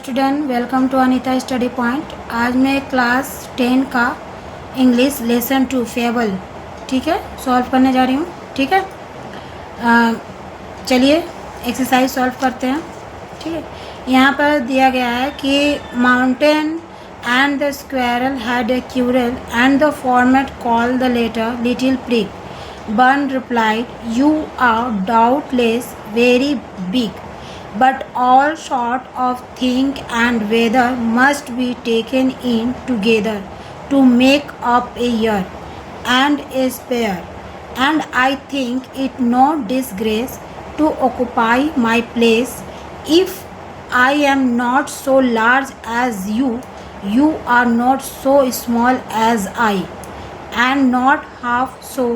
Student, welcome to Anita study point. आज मैं class 10 का इंग्लिश लेसन 2 फेबल ठीक है सॉल्व करने जा रही हूँ। ठीक है, चलिए एक्सरसाइज सॉल्व करते हैं। ठीक है, यहाँ पर दिया गया है कि mountain and the squirrel had a quarrel and the former call the letter little prig. Bun replied, you are doubtless very big, but all sort of thing and weather must be taken in together to make up a year and a spare, and I think it no disgrace to occupy my place. If I am not so large as you are not so small as I, and not half so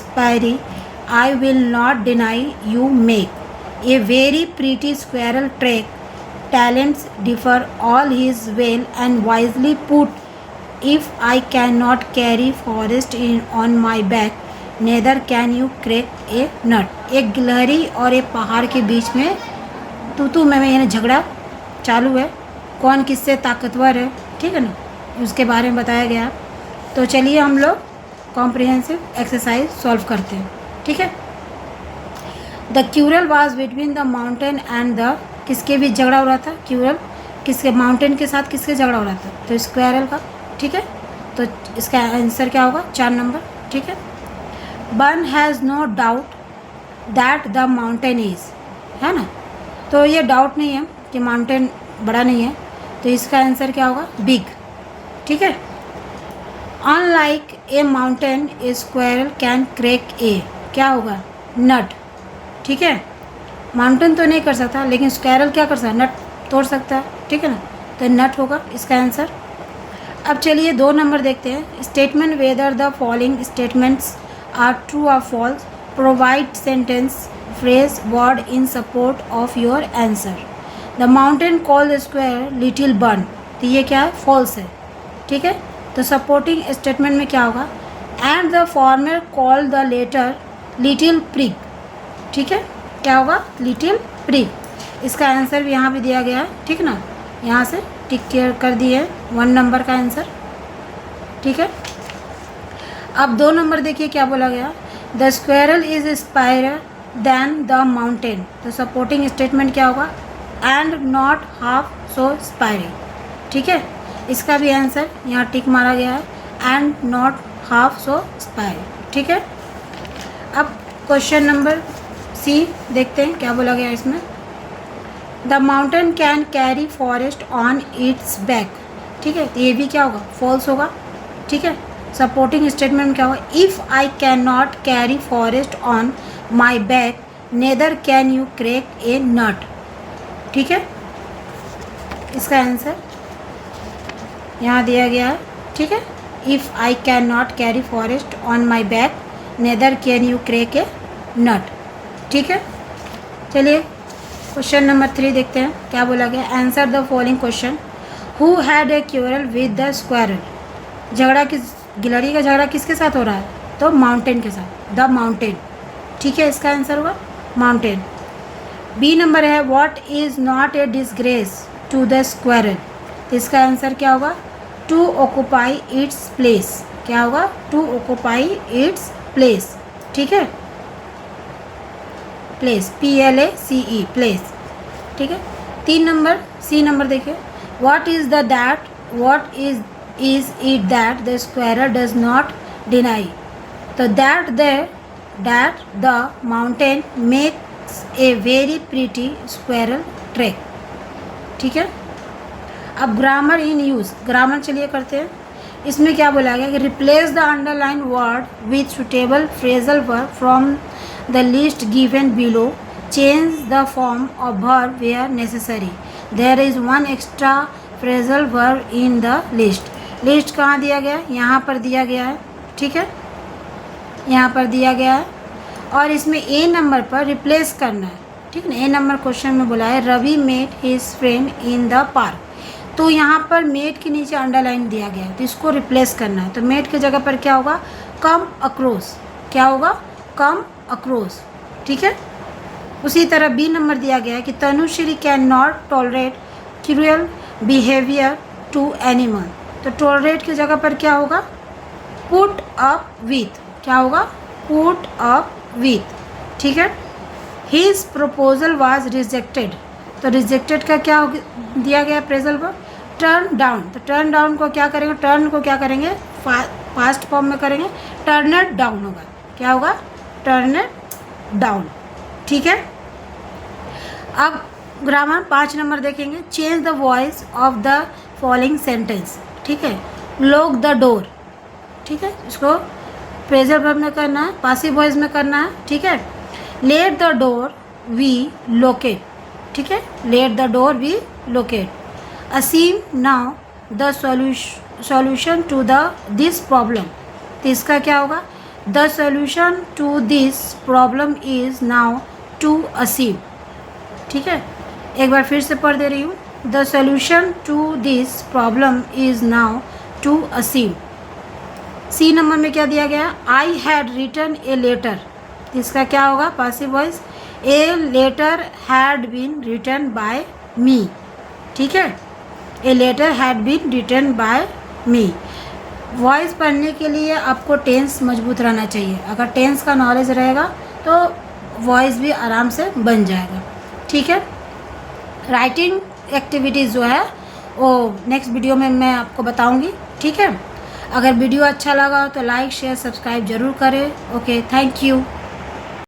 spry. I will not deny you make a very pretty squirrel track. Talents differ, all his well and wisely put. If I cannot carry forest in on my back, neither can you crack a nut. एक गिलहरी और एक पहाड़ के बीच में तू मैं यानी झगड़ा चालू है, कौन किससे ताकतवर है। ठीक है ना, उसके बारे में बताया गया। तो चलिए हम लोग कॉम्प्रिहेंसिव एक्सरसाइज सॉल्व करते हैं। ठीक है, the crucial was between the mountain and the, किसके बीच झगड़ा हो रहा था? क्यूरल किसके, माउंटेन के साथ किसके झगड़ा हो रहा था? तो स्क्वायरल का। ठीक है, तो इसका आंसर क्या होगा? 4 नंबर। ठीक है, one has no doubt that the mountain is, है ना, तो ये डाउट नहीं है कि माउंटेन बड़ा नहीं है, तो इसका आंसर क्या होगा? बिग। ठीक है, unlike a mountain a squirrel can crack a, क्या होगा? नट। ठीक है, माउंटेन तो नहीं कर सकता, लेकिन स्क्वायरल क्या कर सकता है? नट तोड़ सकता है। ठीक है ना, तो नट होगा इसका आंसर। अब चलिए 2 नंबर देखते हैं। Statement whether the following statements are true और false, provide sentence phrase word in support of your answer. The mountain call the squirrel little burn, तो ये क्या है? फॉल्स है। ठीक है, तो सपोर्टिंग स्टेटमेंट में क्या होगा? And the former call the letter little prick. ठीक है, क्या होगा? Little prick. इसका आंसर भी यहाँ भी दिया गया है। ठीक ना, यहाँ से टिक कर दिए 1 नंबर का आंसर। ठीक है, अब 2 नंबर देखिए क्या बोला गया? The squirrel is spryer than the mountain, तो सपोर्टिंग स्टेटमेंट क्या होगा? And not half so spry. ठीक है, इसका भी आंसर यहाँ टिक मारा गया है, and not half so spry. ठीक है, अब क्वेश्चन नंबर सी देखते हैं क्या बोला गया इसमें। The mountain can carry forest on it's back. ठीक है, तो ये भी क्या होगा? फॉल्स होगा। ठीक है, सपोर्टिंग स्टेटमेंट में क्या होगा? If I can not carry forest on my back, neither can you crack a nut. ठीक है, इसका आंसर यहाँ दिया गया है। ठीक है, if I can not carry forest on my back, neither can you crack a nut. ठीक है, चलिए क्वेश्चन नंबर 3 देखते हैं क्या बोला गया। Answer the following question. Who had a crucial with the squirrel, झगड़ा किस, गिलहरी का झगड़ा किसके साथ हो रहा है? तो माउंटेन के साथ, द माउंटेन। ठीक है, इसका आंसर होगा माउंटेन। बी नंबर है what is not a disgrace to the squirrel, तो इसका आंसर क्या होगा? To occupy its place. क्या होगा? To occupy its place. ठीक है, प्लेस, PLACE, प्लेस। ठीक है, 3 नंबर सी नंबर देखिए। What is the that, what is it that the squirrel does not deny, तो that the mountain makes a very pretty squirrel track. ठीक है, अब grammar इन use, grammar चलिए करते हैं। इसमें क्या बोला गया कि replace the underline word with suitable phrasal verb from the list given below. Change the form of verb where necessary. There is one extra phrasal verb in the list. List कहाँ दिया गया है? यहाँ पर दिया गया है। ठीक है, यहाँ पर दिया गया है, और इसमें A नंबर पर रिप्लेस करना है। ठीक है ना, A नंबर क्वेश्चन में बोला है Ravi met his friend in the park, तो यहाँ पर मेट के नीचे अंडरलाइन दिया गया है, तो इसको रिप्लेस करना है। तो मेट की जगह पर क्या होगा? Come across. क्या होगा? Come across. ठीक है, उसी तरह बी नंबर दिया गया है कि Tanushree can not tolerate cruel behaviour to animal. तो टॉलरेट की जगह पर क्या होगा, पुट अप विथ, क्या होगा, पुट अप विथ, ठीक है। हिज प्रपोजल वाज रिजेक्टेड, तो रिजेक्टेड का क्या दिया गया प्रेजेंट पर, टर्न डाउन। तो टर्न डाउन को क्या करेंगे, टर्न को क्या करेंगे, पास्ट फॉर्म में करेंगे, टर्न इट डाउन होगा, क्या होगा, टर्न इट डाउन, ठीक है। अब ग्रामर 5 नंबर देखेंगे, change the voice of the following sentence, ठीक है। लॉक द डोर, ठीक है, इसको प्रेजेंट वर्ब में करना है, पासिव वॉइस में करना है, ठीक है। Let the door we locate, ठीक है, let the door we locate. Assume now the solution to this problem, तो इसका क्या होगा, the solution to this problem is now to assume, ठीक है। एक बार फिर से पढ़ दे रही हूँ, the solution to this problem is now to assume. C number में क्या दिया गया, I had written a letter, इसका क्या होगा, passive voice, a letter had been written by me, ठीक है, a letter had been written by me. Voice पढ़ने के लिए आपको टेंस मजबूत रहना चाहिए, अगर टेंस का नॉलेज रहेगा तो वॉइस भी आराम से बन जाएगा, ठीक है। राइटिंग एक्टिविटीज़ जो है वो नेक्स्ट वीडियो में मैं आपको बताऊंगी, ठीक है। अगर वीडियो अच्छा लगा तो लाइक शेयर सब्सक्राइब ज़रूर करें। Okay, thank you.